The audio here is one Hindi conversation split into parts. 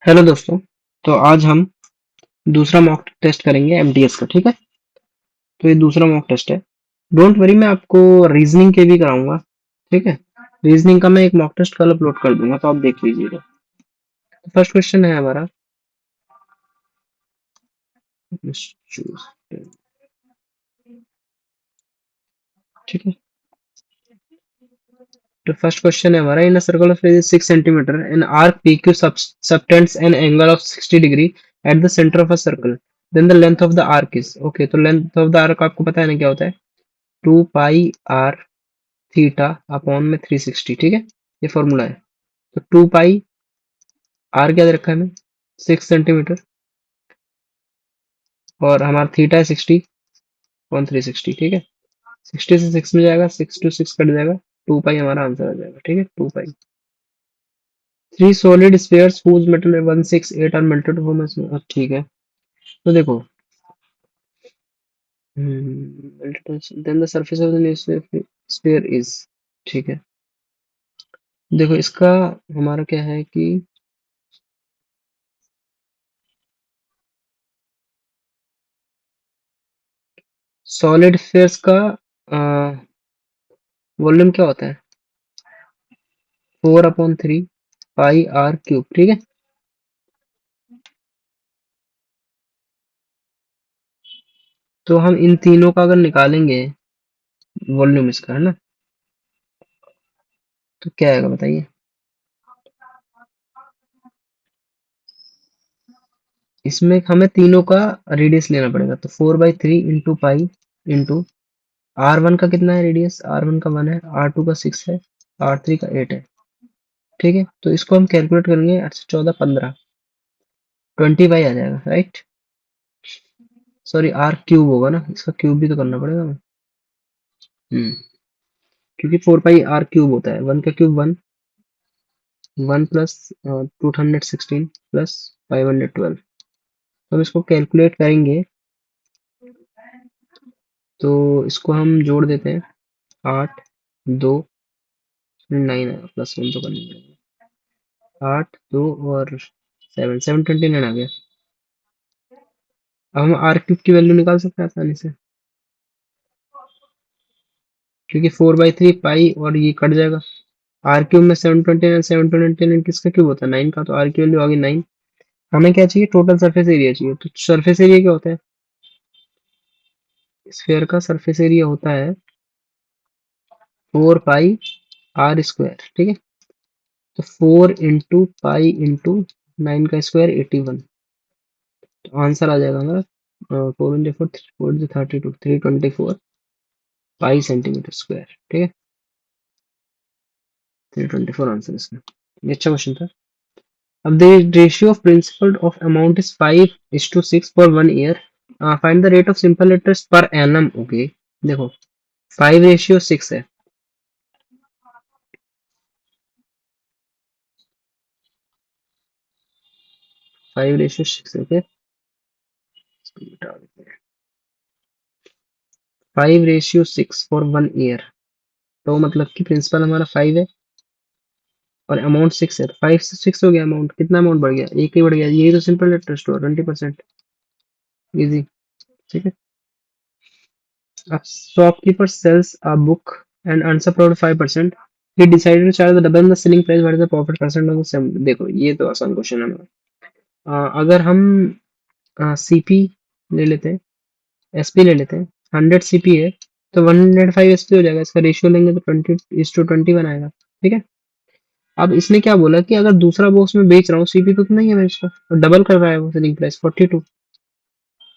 हेलो दोस्तों। तो आज हम दूसरा मॉक टेस्ट करेंगे एमटीएस का। ठीक है, तो ये दूसरा मॉक टेस्ट है। डोंट वरी, मैं आपको रीजनिंग के भी कराऊंगा। ठीक है, रीजनिंग का मैं एक मॉक टेस्ट कल अपलोड कर दूंगा, तो आप देख लीजिएगा। फर्स्ट क्वेश्चन है हमारा। ठीक है, तो फर्स्ट क्वेश्चन है हमारा। In a circle of radius 6 centimetre an arc PQ subtends an angle of 60 degree at the centre of a circle, then the length of the arc is. Okay, तो लेंथ ऑफ द आर्क आपको पता है ना क्या होता है? 2 पाई आर थीटा अपॉन में 360। ठीक है, ये फॉर्मूला है। तो 2 पाई आर क्या दे रखा है हमें? 6 सेंटीमीटर, और हमारा थीटा है 60 अपॉन 360। ठीक है, 60 से 6 में जाएगा, 6 to 6 कट जाएगा, 2 पाई हमारा आंसर आ जाएगा। ठीक है, 2 pi. Three solid spheres whose metal 168 are melted form. ठीक है, तो देखो, then the surface of the sphere is. ठीक है, देखो इसका हमारा क्या है कि सॉलिड स्फीयर्स का वॉल्यूम क्या होता है? 4/3 पाई आर क्यूब। ठीक है, तो हम इन तीनों का अगर निकालेंगे वॉल्यूम इसका, है ना, तो क्या आएगा बताइए? इसमें हमें तीनों का रेडियस लेना पड़ेगा। तो 4/3 इंटू पाई इंटू R1 का कितना है रेडियस? R1 का 1 है, R2 का 6 है, R3 का 8 है। ठीक है, तो इसको हम कैलकुलेट करेंगे। 8 से 14 15, 20 पाई आ जाएगा, राइट? सॉरी, आर क्यूब होगा ना, इसका क्यूब भी तो करना पड़ेगा हमें। हम्म, क्योंकि 4 पाई आर क्यूब होता है। 1 का क्यूब 1, 1 प्लस 216 प्लस 512। तो हम इसको कैलकुलेट करेंगे, तो इसको हम जोड़ देते हैं। 8 2 9 आएगा, +1 तो करना पड़ेगा। 8 2 और 7 729 आ गया। अब हम आर क्यूब की वैल्यू निकाल सकते हैं आसानी से, क्योंकि 4/3 पाई और ये कट जाएगा। आर क्यूब में 729, 729 किसका क्यूब होता है? 9 का। तो आर की वैल्यू आ गई 9। हमें क्या चाहिए? टोटल सरफेस एरिया चाहिए। तो सरफेस एरिया क्या होता है? स्फेयर का सरफेस एरिया होता है 4 पाई आर स्क्वायर। ठीक है, तो 4 इंटू पाई इंटू 9 का स्क्वायर 81। तो आंसर आ जाएगा हमारा 4 × 4 = 4 × 32 324 पाई सेंटीमीटर स्क्वायर। ठीक है, 324 आंसर इसका। ये अच्छा क्वेश्चन था। अब the ratio of principal of amount is 5:6 for 1 year. Find the rate of simple interest per annum. Okay, देखो 5:6 है। 5:6, ओके। 5:6 फॉर 1 ईयर, तो मतलब कि प्रिंसिपल हमारा 5 है और अमाउंट 6 है। तो 5 से 6 हो गया, अमाउंट कितना? अमाउंट बढ़ गया, एक ही बढ़ गया। यही तो सिंपल इंटरेस्ट हुआ, 20%। इजी। ठीक है, अब shopkeeper sells a book and earns a profit 5%। he decided to charge the double the selling price. what is the profit percent on the same? देखो ये तो आसान क्वेश्चन है हमारा। अगर हम सीपी ले लेते हैं, एसपी ले लेते हैं, 100 सीपी है, तो 105 एसपी हो जाएगा। इसका रेशियो लेंगे तो 20:21 आएगा। ठीक है, अब इसने क्या बोला कि अगर दूसरा बॉक्स में बेच रहा हूँ, सीपी तो उतना ही है मैं इसका, और डबल कर रहा है वो सेलिंग प्राइस 42,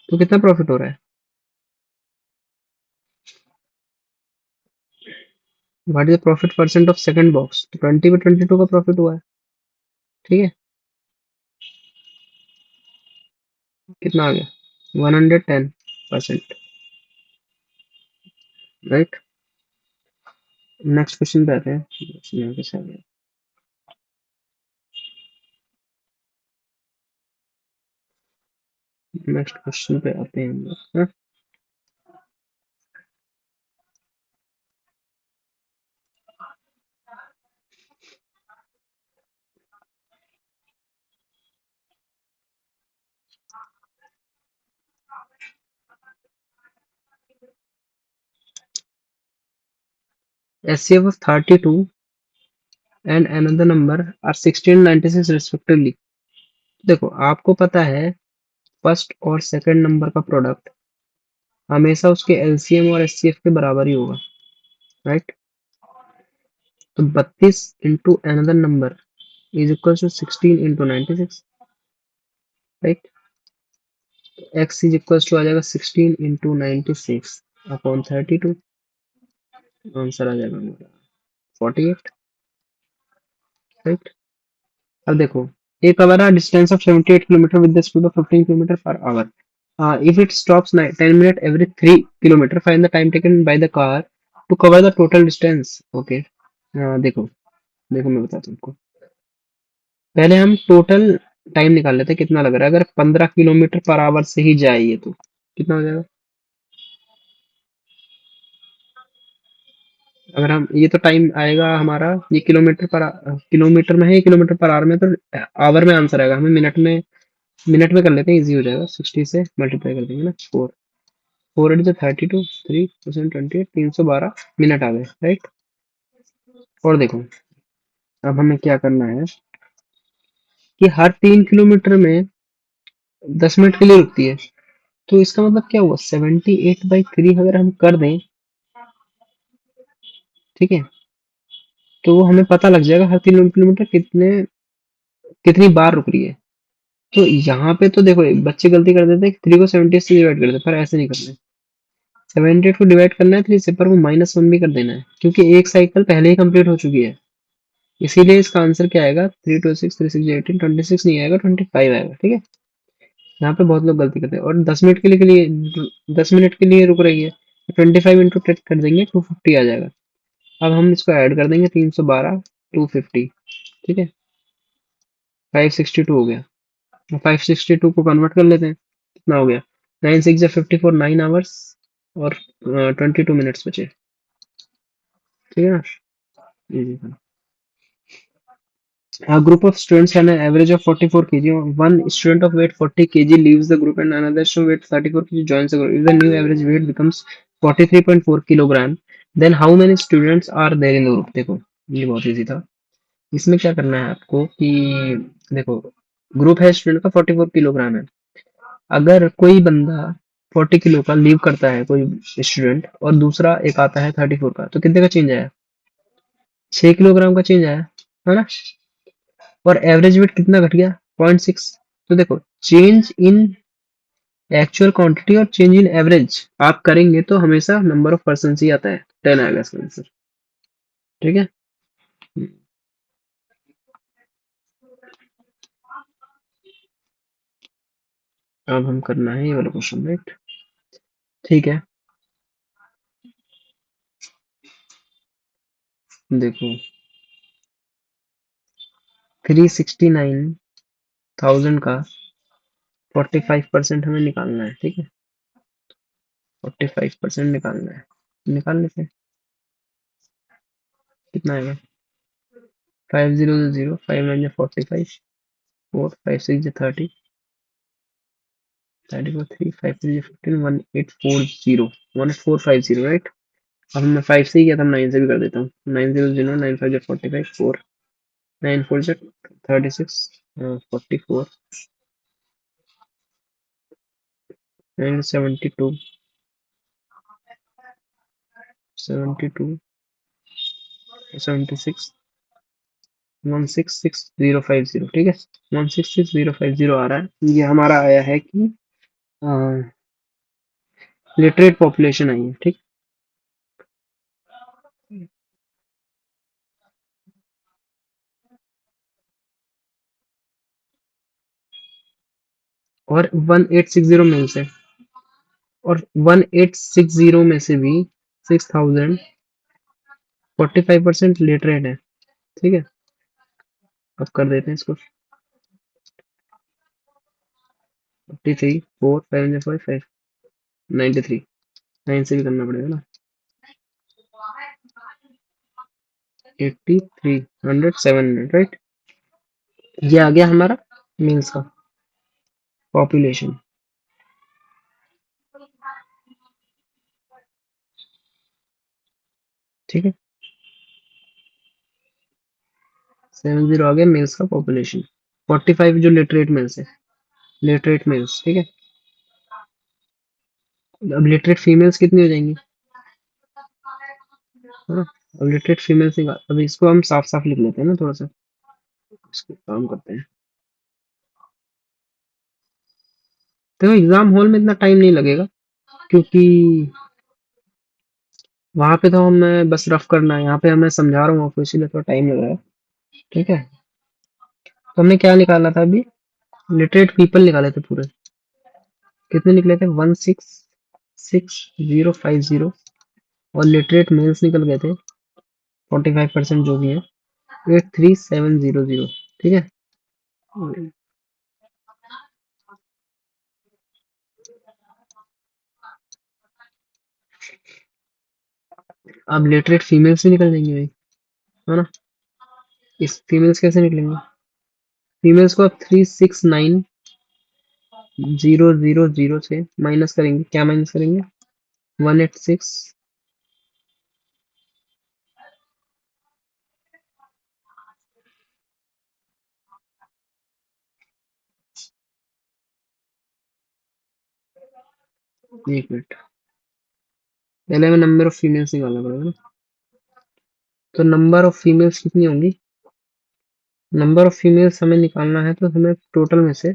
तो कितना प्रॉफिट हो रहा है? What is the profit percent of second box? तो 20/22 का प्रॉफिट हुआ है। ठीक है, कितना आ गया? 110%। राइट, नेक्स्ट क्वेश्चन पे आते हैं। यहाँ कैसे आ गया? नेक्स्ट क्वेश्चन पे आते हैं हम लोग, हाँ? HCF of 32 and another number are 16 and 96 respectively. देखो आपको पता है फर्स्ट और सेकंड नंबर का प्रोडक्ट हमेशा उसके एलसीएम और एचसीएफ के बराबर ही होगा, राइट? तो 32 into another number is equal to 16 into 96, right? X is equal to आ जाएगा 16 इंटू 96 अपॉन 32। आंसर आ जाएगा हमारा 48, राइट? अब देखो A cover a distance of 78 kilometre with the speed of 15 kilometre per hour. If it stops 10 minutes every 3 kilometer, find the time taken by the car to cover the total distance. Okay. देखो देखो मैं बताता हूँ आपको। पहले हम टोटल टाइम निकाल लेते हैं कितना लग रहा है। अगर 15 किलोमीटर पर आवर से ही जाए ये तो कितना हो जाएगा? अगर हम ये तो टाइम आएगा हमारा, ये किलोमीटर में है, किलोमीटर पर आवर में, तो आवर में आंसर आएगा। हमें मिनट में कर लेते हैं, इजी हो जाएगा। 60 से मल्टीप्लाई कर देंगे ना, 4 8 32, 3 312 मिनट आ गए, राइट? और देखो अब हमें क्या करना है कि हर 3 किलोमीटर में 10 मिनट के लिए रुकती है। तो इसका मतलब क्या हुआ, 78/3 अगर हम कर दें, ठीक है, तो वो हमें पता लग जाएगा हर 3 किलोमीटर कितनी बार रुक रही है। तो यहाँ पे तो देखो बच्चे गलती कर देते हैं, 3 को 78 से डिवाइड कर देते हैं, पर ऐसे नहीं करना है। 78 को डिवाइड करना है 3 से, पर वो -1 भी कर देना है, क्योंकि एक साइकिल पहले ही कंप्लीट हो चुकी है। इसीलिए इसका आंसर क्या आएगा, 3 2 6 3 6 18, 26 नहीं आएगा, 25 आएगा, ठीक है। यहाँ पे बहुत लोग गलती करते हैं। और 10 मिनट के लिए रुक रही है, 25 इंटू टेन कर देंगे, 250 आ जाएगा। अब हम इसको ऐड कर देंगे, 312 250, ठीक है, 562 हो गया। 562 को कन्वर्ट कर लेते हैं, कितना हो गया, 9 6 54, 9 आवर्स और 22 मिनट्स बचे, ठीक है ना। इजी था। A group of students had an average of 44 kg. One student of weight 40 kg leaves the group and another student weight 34 kg joins the group. If the new average weight becomes 43.4 kilogram, then how many students are there in the group? देखो ये बहुत इजी था। इसमें क्या करना है आपको कि देखो ग्रुप है स्टूडेंट का 44 किलोग्राम है। अगर कोई बंदा 40 किलो का लीव करता है, कोई स्टूडेंट, और दूसरा एक आता है 34 का, तो कितने का चेंज आया? 6 किलोग्राम का चेंज आया, है ना। और एवरेज वेट कितना घट गया, 0.6। तो देखो चेंज इन एक्चुअल क्वांटिटी और चेंज इन एवरेज आप करेंगे तो हमेशा नंबर ऑफ पर्सन ही आता है, 10 आएगा इसका आंसर, ठीक है। अब हम करना है ये वाला क्वेश्चन, राइट? ठीक है, देखो 369,000 का 45% हमें निकालना है, ठीक है। 45% निकालना है, निकाल लेते हैं। कितना आएगा, 5 0 0, 5 9 45, 4 5 6 30, 34 3 5 3 15, 1840, 18450, राइट? अब मैं 5 से ही किया था, 9 से भी कर देता हूँ। 9 0 0 9 5 45, 4 9 4 36, 44 9 72 72 76 166050, ठीक है। 166050 आ रहा है, ये हमारा आया है कि लिटरेट पॉपुलेशन आई है, ठीक। और 1860 में से, और 1860 में से भी 6000 45% लिटरेट है, ठीक है। अब कर देते हैं इसको, 53 4 5 5 5 93, 9 से भी करना पड़ेगा ना, 83 100 700, राइट? ये आ गया हमारा मीन्स का। पॉपुलेशन, ठीक है। 70 आ गया मेल्स का पॉपुलेशन। 45 जो लिटरेट मेल्स है, लिटरेट मेल्स, ठीक है। अब लिटरेट फीमेल्स कितनी हो जाएंगी, है ना। अब लिटरेट फीमेल्स की बात, अभी इसको हम साफ साफ लिख लेते हैं ना थोड़ा सा, इसको काम करते हैं। तो एग्जाम हॉल में इतना टाइम नहीं लगेगा, क्योंकि वहां पे तो हमें बस रफ करना है, यहाँ पे हमें समझा रहा हूँ आपको, इसीलिए थोड़ा टाइम लग रहा है, ठीक है। तो हमने क्या निकाला था अभी, लिटरेट पीपल निकाले थे पूरे, कितने निकले थे, 166050, और लिटरेट मेल्स निकल गए थे 45% जो भी है 83700, ठीक है। अब लिटरेट फीमेल्स भी निकल जाएंगे भाई, है ना। इस फीमेल्स कैसे निकलेंगे, फीमेल्स को आप 369000 से माइनस करेंगे, क्या माइनस करेंगे, 186, एक मिनट, पहले हमें नंबर ऑफ फीमेल्स निकालना पड़ेगा ना। तो नंबर ऑफ फीमेल्स कितनी होंगी, नंबर ऑफ फीमेल्स हमें निकालना है, तो हमें टोटल में से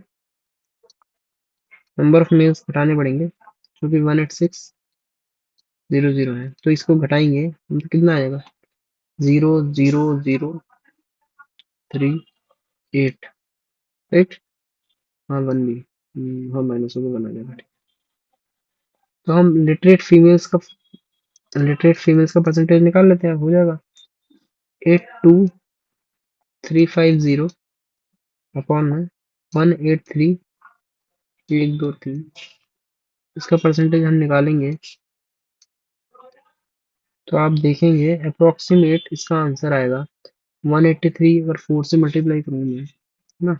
नंबर ऑफ मेल्स घटाने पड़ेंगे, जो कि 18600 है, तो इसको घटाएंगे तो कितना आएगा, 00038, राइट। हाँ वन भी, हाँ माइनस होकर बना जाएगा, ठीक। तो हम लिटरेट फीमेल्स का परसेंटेज निकाल लेते हैं, हो जाएगा 82350 अपॉन में 183,123, इसका परसेंटेज हम निकालेंगे, तो आप देखेंगे अप्रोक्सीमेट इसका आंसर आएगा 183, अगर 4 से मल्टीप्लाई करूँ मैं, है ना,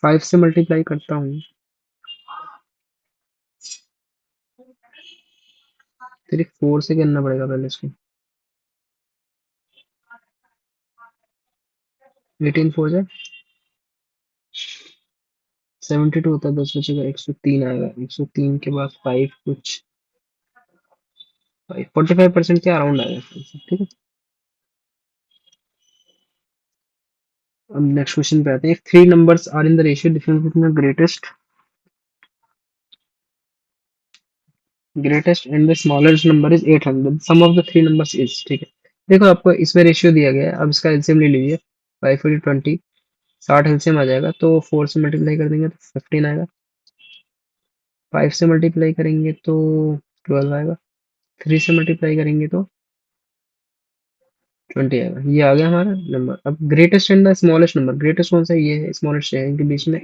5 से मल्टीप्लाई करता हूँ, फिर 4 से करना पड़ेगा पहले इसको, 18 4 से 72 होता है, 10 बचेगा, 103 आएगा, 103 के बाद 5 कुछ 45% के अराउंड आएगा इसका आंसर, ठीक है। अब नेक्स्ट क्वेश्चन पे आते हैं, three numbers are in the ratio difference between greatest and the smallest number is 800, sum of the three numbers is, ठीक है। देखो आपको इसमें रेशियो दिया गया है, अब इसका एलसीएम ले लीजिए, 5 20, 60 एलसीएम आ जाएगा, तो 4 से मल्टीप्लाई कर देंगे तो 15 आएगा, 5 से मल्टीप्लाई करेंगे तो 12 आएगा, 3 से मल्टीप्लाई करेंगे तो 20 आएगा, ये आ गया हमारा नंबर। अब greatest and the smallest number, greatest कौन सा है? ये है, स्मॉलेस्ट है, इनके बीच में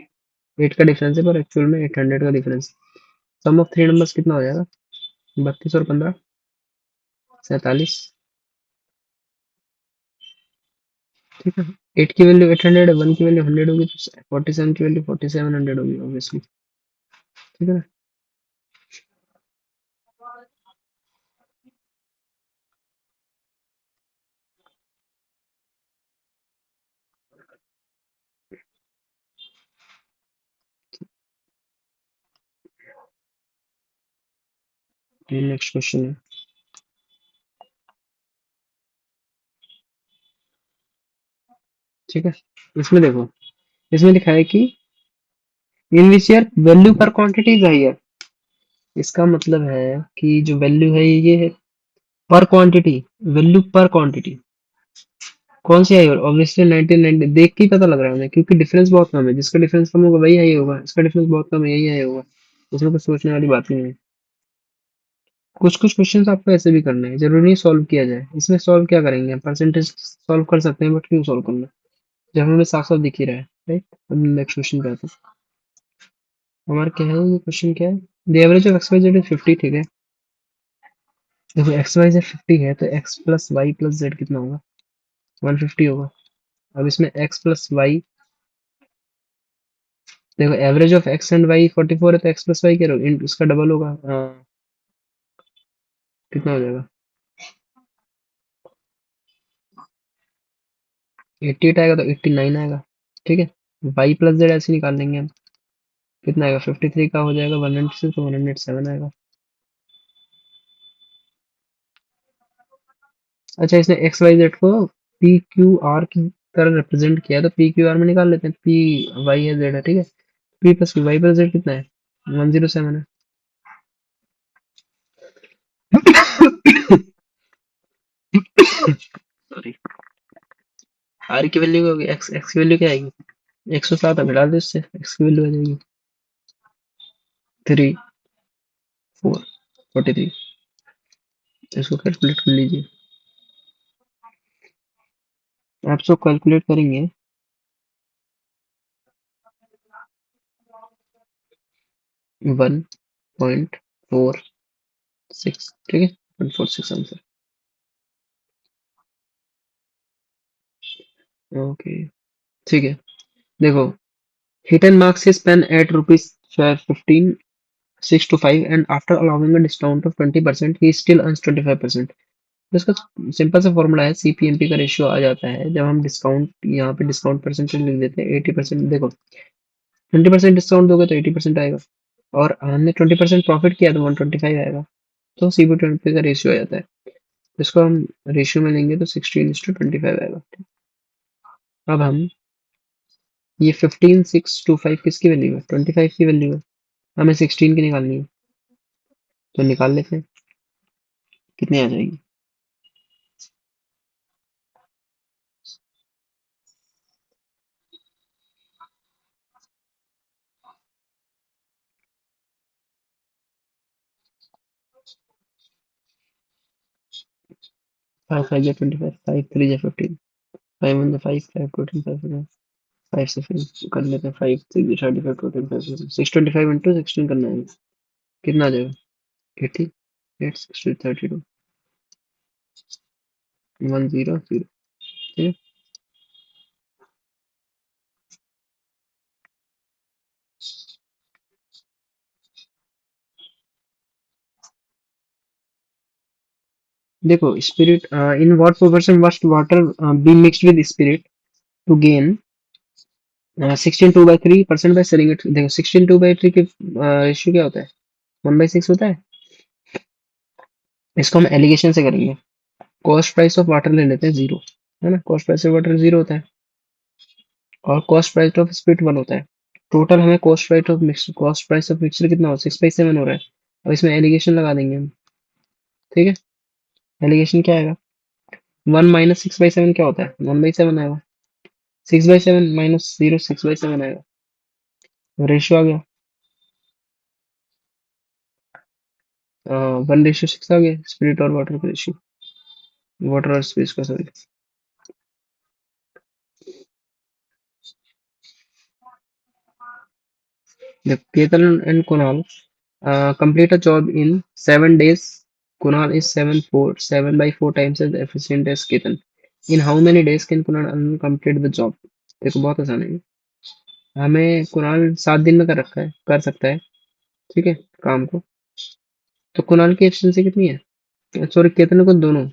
8 का डिफरेंस है, पर एक्चुअल में 800 का difference. Sum of three numbers कितना हो जाएगा, 32 और 15 47, ठीक है। 8 की वैल्यू 800 है, 1 की वैल्यू 100 होगी, तो 47 की वैल्यू 4700 होगी ऑब्वियसली, ठीक है ना। ये नेक्स्ट क्वेश्चन है, ठीक है। इसमें देखो, इसमें लिखा है कि इन विच ईयर वैल्यू पर क्वांटिटी इज हायर, इसका मतलब है कि जो वैल्यू है ये है पर क्वांटिटी, वैल्यू पर क्वांटिटी कौन सी आई, ऑब्वियसली 1990, देख के ही पता लग रहा है हमें, क्योंकि डिफरेंस बहुत कम है, जिसका डिफरेंस कम होगा वही आई होगा, इसका डिफरेंस बहुत कम है, यही आई होगा, इसमें कुछ सोचने वाली बात नहीं है। कुछ कुछ क्वेश्चन आपको ऐसे भी करना है, जरूरी नहीं सॉल्व किया जाए, इसमें सॉल्व क्या करेंगे, परसेंटेज सॉल्व कर सकते हैं, बट क्यों सॉल्व करना जब हमें साफ साफ दिख ही रहा है, राइट। अब नेक्स्ट क्वेश्चन पे आते हैं, हमारा क्या है, ये क्वेश्चन क्या है, the average of X Y Z is 50, ठीक है। देखो एक्स वाई जेड 50 है, तो X plus Y plus Z कितना होगा, 150 होगा। अब इसमें एक्स प्लस वाई देखो average of X and Y 44 है तो एक्स प्लस वाई क्या होगा इसका डबल होगा। कितना हो जाएगा 88 आएगा तो 89 आएगा। ठीक है वाई प्लस जेड ऐसे निकाल लेंगे हम। कितना आएगा 53 का हो जाएगा 196 तो 107 आएगा। अच्छा इसने एक्स वाई जेड को पी क्यू आर की तरह रिप्रेजेंट किया तो पी क्यू आर में निकाल लेते हैं पी वाई है जेड है ठीक है। P plus Q Y plus Z कितना है 107 है। सॉरी आर की वैल्यू होगी एक्स एक्स की वैल्यू क्या आएगी 107 अब डाल दो इससे एक्स की वैल्यू आ जाएगी 3 4 43। इसको कैलकुलेट कर लीजिए। आप सब कैलकुलेट करेंगे 1.46 ठीक है 146 आंसर। ओके ठीक है देखो Hidden marks his pen at rupees 15 6 to 5 and after allowing a discount of 20% he still earns 25%। तो इसका सिंपल सा फॉर्मूला है सीपीएमपी का रेशियो आ जाता है जब हम डिस्काउंट यहाँ पे डिस्काउंट परसेंटेज लिख देते हैं 80%। देखो 20% डिस्काउंट दोगे तो 80% आएगा और हमने 20% प्रॉफिट किया तो 125 आएगा। तो सीपीएमपी का रेशियो आ जाता है। इसको हम रेशियो में लेंगे तो 16:25 आएगा। अब हम ये 15 6 to 5 किसकी वैल्यू है 25 की वैल्यू है हमें 16 की निकालनी है तो निकाल लेते हैं कितनी आ जाएगी। 5 5 जा 25 5 3 जा 15 5 1 जा 5 5 2 3 5 5 से फिर कर लेते हैं 5 6 35 625 इंटू 16 करना है। कितना आ जाएगा 80 8 60 32 100 ठीक है। देखो spirit in what proportion must water be mixed with spirit to gain 16 2/3% by selling it. देखो 16 2/3 के रेशियो क्या होता है 1/6 होता है। इसको हम एलिगेशन से करेंगे कॉस्ट प्राइस ऑफ वाटर ले लेते हैं जीरो है ना cost price of water zero होता है और कॉस्ट प्राइस ऑफ स्पिरिट 1 होता है। टोटल हमें कॉस्ट प्राइस ऑफ मिक्सचर कितना हो 6/7 हो रहा है। अब इसमें एलिगेशन लगा देंगे हम। ठीक है एलिगेशन क्या आएगा 1 माइनस 6/7 क्या होता है 1/7 आएगा। 6/7 माइनस 0 6/7 आएगा। रेशियो आ गया 1:6 आ गया स्पिरिट और वाटर का रेशियो वाटर और स्पेस का sorry. Ketan and Kunal complete a job in 7 days. Kunal is 7 by 4 times as efficient as Ketan. In how many days can Kunal complete the job? देखो बहुत आसान है ये। हमें कुणाल 7 दिन में कर रखा है कर सकता है ठीक है काम को। तो कुणाल की एफिशिएंसी कितनी है सॉरी केतन को दोनों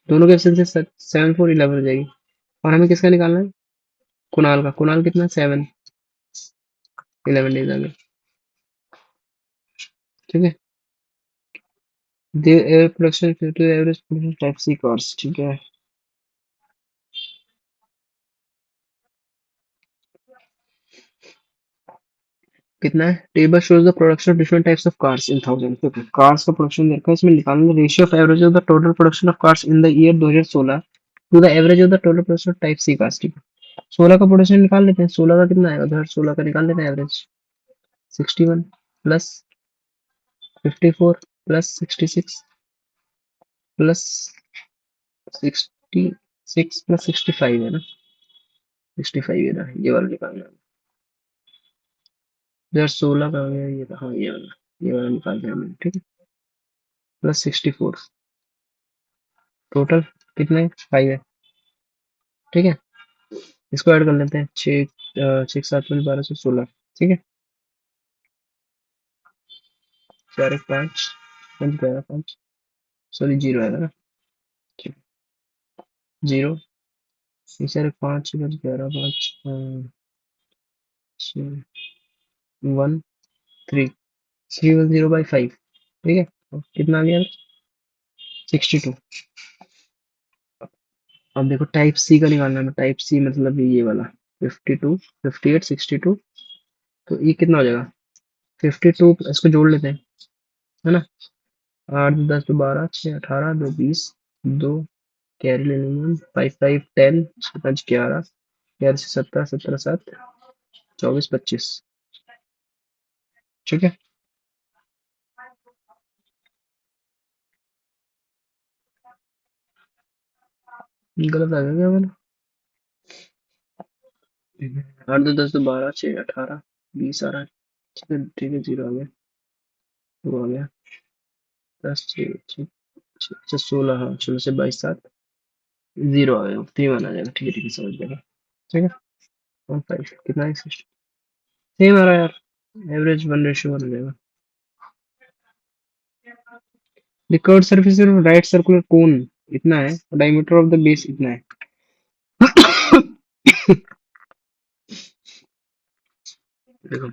दोनों की एफिशिएंसी 7 4 11 हो जाएगी। और हमें किसका निकालना है कुणाल का कुणाल कितना 7 11 डेज आ गए। ठीक है The production to average production type C cars ठीक है। कितना है table shows the production of different types of cars in thousand. देखो कार्स का प्रोडक्शन देखा है इसमें निकालना ratio of average of the total production of cars in the year 2016 to the average of the total production of type C cars. ठीक है 16 का प्रोडक्शन निकाल लेते हैं 16 का कितना आएगा 2016 का निकाल लेते हैं average 61 plus 54 plus 66 plus 66 plus 65 है ना 65 है ना ये वाला निकालना है। 2016 का हो गया ये हाँ ये वाला निकाल दिया मैंने ठीक है प्लस 64 टोटल कितने 5 है। ठीक है इसको ऐड कर लेते हैं 6 6 7 12 से 16 ठीक है। 4 1 5 5 11 5 सॉरी 0 आएगा ना। ठीक 0 4 1 5 5 11 5 1 3 310 बाई 5 ठीक है। और कितना आ गया 62। अब देखो टाइप सी का निकालना है। टाइप सी मतलब ये वाला 52 58 62। तो ये कितना हो जाएगा 52। इसको जोड़ लेते हैं है ना। 8 10 2 12 6 18 2 20 2 कैरी ले लेंगे 5 5 10 5 11 11 से 17 17 7 24 25 ठीक है। गलत आ गया क्या मैंने 8 2 10 2 12 6 18 20 आ रहा है। ठीक है 0 आ गया 2 आ गया 10 6 अच्छा 16 हाँ 16 से 22 7 0 आ गया 3 आ जाएगा। ठीक है समझ गया ठीक है। 1 5 कितना है सेम आ रहा है यार। एवरेज 1:1 हो जाएगा। The curved surface of right circular cone इतना है और diameter of the base इतना है। देखो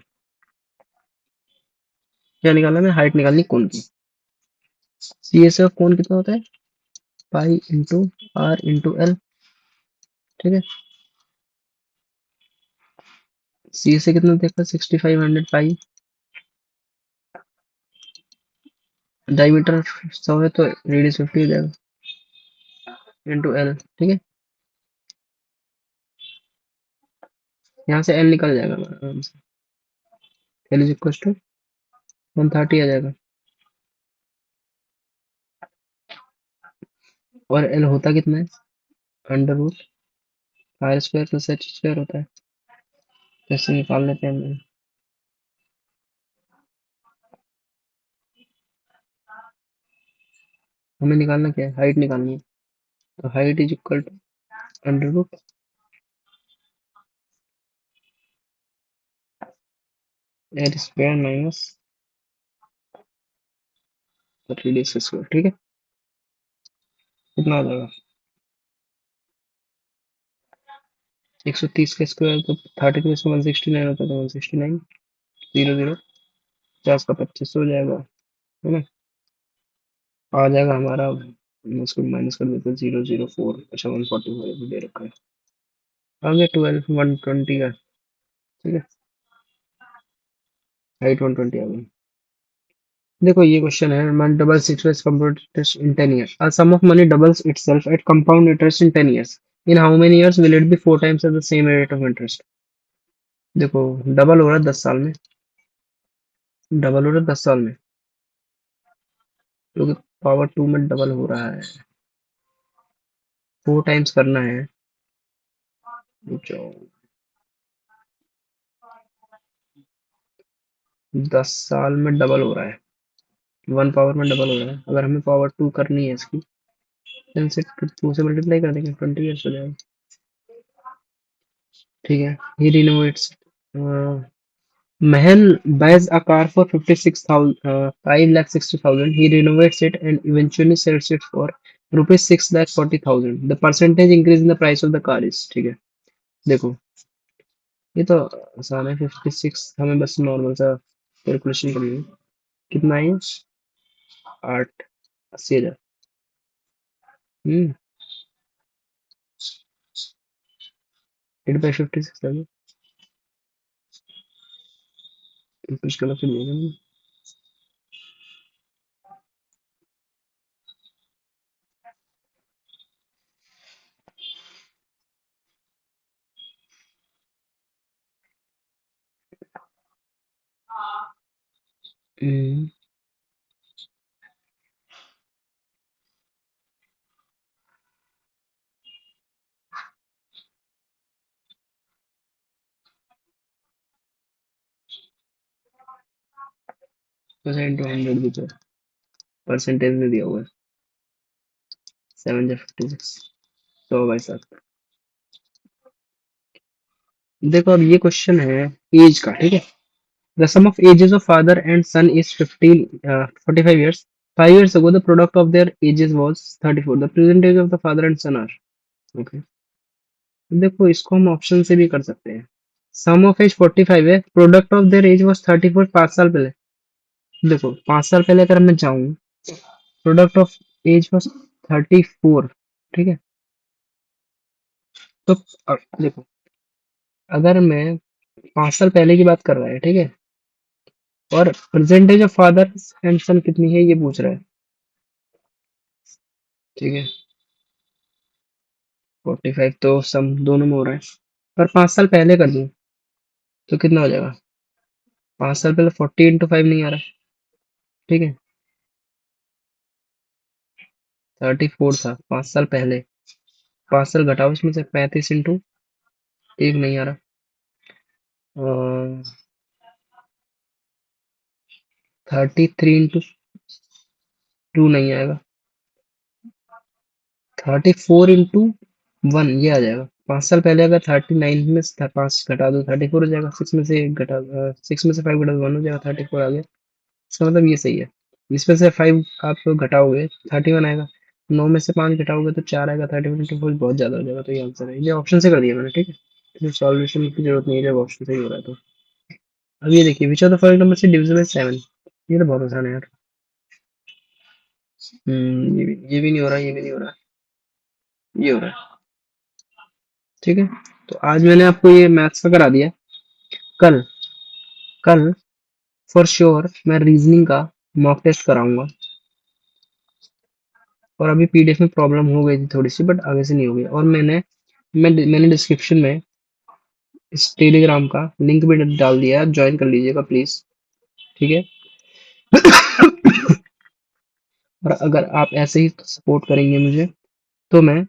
क्या निकाला है हाइट निकालनी कोन की। सी एस एफ कोन कितना होता है pi into R into L ठीक है। सी एस ए कितना देखा 6500 पाई। डायमीटर 100 है तो रेडियस 50 हो जाएगा इंटू एल ठीक है। यहाँ से एल निकल जाएगा आराम से। एल इज इक्वल टू 130 आ जाएगा। और एल होता कितना है under root R square plus H square होता है। कैसे निकाल लेते हैं हम। हमें निकालना क्या है हाइट निकालनी है। तो height is equal to under root H square minus radius square ठीक है। कितना आ जाएगा 130 का स्क्वायर तो 30 का स्क्वायर 169 होता है तो 169 0 0 50 का 25 हो जाएगा है ना। आ जाएगा हमारा इसको माइनस कर देते हैं 004 अच्छा 145 दे रखा है। आ गया 12 120 का ठीक है। हाइट 120 आ गई। देखो ये क्वेश्चन है मन double six compound interest in 10 years a sum of money doubles itself at compound interest in 10 years in how many years will it be 4 times at the same rate of interest। देखो डबल हो रहा है 10 साल में। डबल हो रहा है 10 साल में क्योंकि पावर 2 में डबल हो रहा है 4 टाइम्स करना है। जो 10 साल में डबल हो रहा है 1 पावर में डबल हो रहा है। अगर हमें पावर 2 करनी है इसकी 10 से 2 से मल्टीप्लाई कर देंगे 20 ईयर्स हो जाएगा ठीक है। ही रिनोवेट्स महल buys a car for 56,000 5,60,000 he renovates it and eventually sells it for rupees 6,40,000 the percentage increase in the price of the car is ठीक है। देखो ये तो आसान है 56 हमें बस नॉर्मल सा कैलकुलेशन करनी है। कितना है 8 80,000 हम्म 8/56 कुछ गलत नहीं है ना? हम्म परसेंट 100 भी तो परसेंटेज में दिया हुआ है 7/56 100/7। देखो अब ये क्वेश्चन है एज का ठीक है। The sum of ages of father and son is 45 years. 5 years ago, the product of their ages was 34. The present age of the father and son are. Okay. देखो इसको हम ऑप्शन से भी कर सकते हैं. सम ऑफ एज 45 है, product of their age was 34 5 साल पहले. देखो 5 साल पहले अगर मैं जाऊं, प्रोडक्ट ऑफ एज वाज 34. ठीक है. तो देखो अगर मैं 5 साल पहले की बात कर रहा है, ठीक है, और परसेंटेज ऑफ फादर एंड सन कितनी है ये पूछ रहा है. ठीक है. 45 तो सम दोनों में हो रहा है, पर 5 साल पहले कर दूं तो कितना हो जाएगा. 5 साल पहले 40 × 5 नहीं आ रहा. ठीक है. 34 था 5 साल पहले. 5 साल घटाओ इसमें से, 35 × 1 नहीं आ रहा. 33 × 2 नहीं आएगा. 34 × 1 ये आ जाएगा. 5 साल पहले अगर 39 में से 5 घटा दो 34 हो जाएगा. 6 में से 6 में से 5 घटा दो 1 हो जाएगा. 34 आ गया. इसका मतलब ये सही है. इसमें से 5 आप घटाओगे 31 आएगा. 9 में से 5 घटाओगे तो 4 आएगा. 31 × 4 बहुत ज्यादा हो जाएगा, तो ये आंसर है. ये ऑप्शन से कर दिया मैंने. ठीक है. सॉल्यूशन की जरूरत नहीं है जब ऑप्शन सही हो रहा है तो. अब ये देखिए, which of the following number से डिविजिबल 7. ये तो बहुत आसान है यार. ये भी नहीं हो रहा, ये भी नहीं हो रहा, ये हो रहा है. ठीक है. तो आज मैंने आपको ये मैथ्स का करा दिया. कल कल फॉर श्योर मैं रीजनिंग का मॉक टेस्ट कराऊंगा. और अभी पीडीएफ में प्रॉब्लम हो गई थी थोड़ी सी, बट आगे से नहीं होगी. और मैंने डिस्क्रिप्शन में इस टेलीग्राम का लिंक भी डाल दिया है, आप ज्वाइन कर लीजिएगा प्लीज. ठीक है. और अगर आप ऐसे ही सपोर्ट करेंगे मुझे तो मैं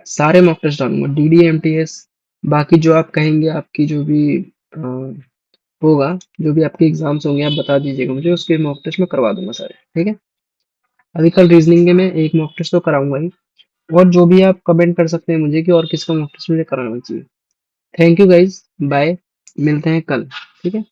सारे मॉक टेस्ट डालूंगा, डीडी एमटीएस, बाकी जो आप कहेंगे, आपकी जो भी होगा, जो भी आपके एग्जाम्स होंगे आप बता दीजिएगा मुझे, उसके मॉक टेस्ट मैं करवा दूंगा सारे. ठीक है. अभी कल रीजनिंग के मैं एक मॉक टेस्ट तो कराऊंगा ही. और जो भी आप कमेंट कर सकते हैं मुझे कि और किसका मॉक टेस्ट मुझे कराना चाहिए. Thank you guys, bye. मिलते हैं कल. ठीक है.